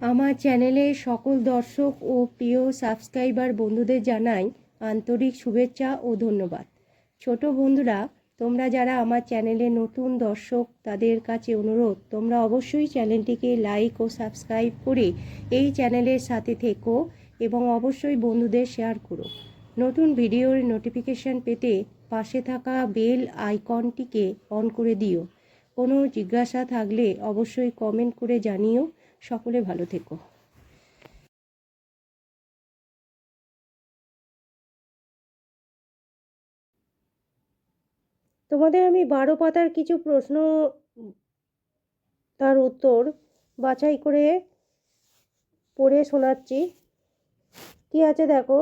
আমার চ্যানেলের সকল দর্শক ও প্রিয় সাবস্ক্রাইবার বন্ধুদের জানাই আন্তরিক শুভেচ্ছা ও ধন্যবাদ। ছোট বন্ধুরা, তোমরা যারা আমার চ্যানেলে নতুন দর্শক, তাদের কাছে অনুরোধ, তোমরা অবশ্যই চ্যানেলটিকে লাইক ও সাবস্ক্রাইব করে এই চ্যানেলের সাথে থেকো এবং অবশ্যই বন্ধুদের শেয়ার করো। নতুন ভিডিওর নোটিফিকেশান পেতে পাশে থাকা বেল আইকনটিকে অন করে দিও। কোনো জিজ্ঞাসা থাকলে অবশ্যই কমেন্ট করে জানিও। সকলে ভালো থেকো। তোমাদের আমি 12 পাতার কিছু প্রশ্ন, তার উত্তর বাছাই করে পড়ে শোনাচ্ছি। কি আছে দেখো।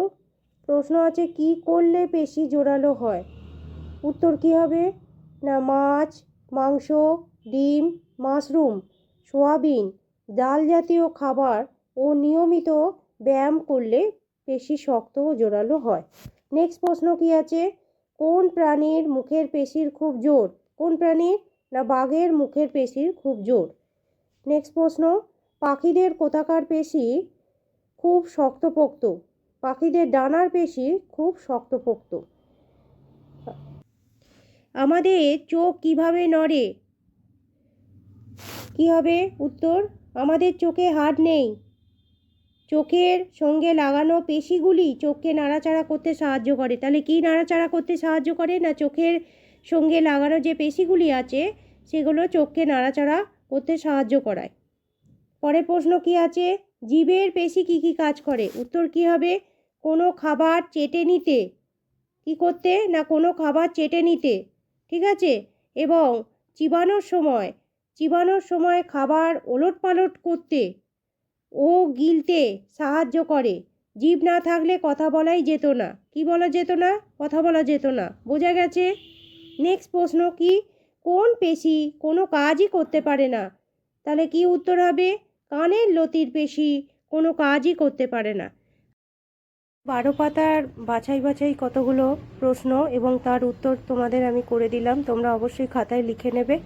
প্রশ্ন আছে, কি করলে পেশি জোরালো হয়? উত্তর কি হবে? না মাছ, মাংস, ডিম, মাশরুম, সোয়াবিন, ডাল জাতীয় খাবার ও নিয়মিত ব্যায়াম করলে পেশি শক্ত ও জোরালো হয়। নেক্সট প্রশ্ন কি আছে? কোন প্রাণীর মুখের পেশির খুব জোর? কোন প্রাণীর? না বাঘের মুখের পেশির খুব জোর। নেক্সট প্রশ্ন, পাখিদের কোথাকার পেশি খুব শক্তপোক্ত? পাখিদের ডানার পেশি খুব শক্তপোক্ত। আমাদের চোখ কিভাবে নড়ে? কি হবে উত্তর? আমাদের চোখে হাড় নেই। চোখের সঙ্গে লাগানো পেশিগুলি চোখকে নাড়াচাড়া করতে সাহায্য করে। তাহলে কি নাড়াচাড়া করতে সাহায্য করে? না চোখের সঙ্গে লাগানো যে পেশিগুলি আছে সেগুলো চোখকে নাড়াচাড়া করতে সাহায্য করায়। পরের প্রশ্ন কি আছে? জিভের পেশি কি কি কাজ করে? উত্তর কি হবে? কোনো খাবার চেটে নিতে। কি করতে? না কোনো খাবার চেটে নিতে। ঠিক আছে। এবং চিবানোর সময় খাবার ওলটপালট করতে ও গিলতে সাহায্য করে। জিভ না থাকলে কথা বলাই যেত না। কি বলা যেত না? কথা বলা যেত না। বোঝা গেছে? নেক্সট প্রশ্ন কি? কোন পেশি কোনো কাজই করতে পারে না? তাহলে কি উত্তর হবে? কানের লতির পেশি কোনো কাজই করতে পারে না। 12 পাতার বাছাই কতগুলো প্রশ্ন এবং তার উত্তর তোমাদের আমি করে দিলাম। তোমরা অবশ্যই খাতায় লিখে নেবে।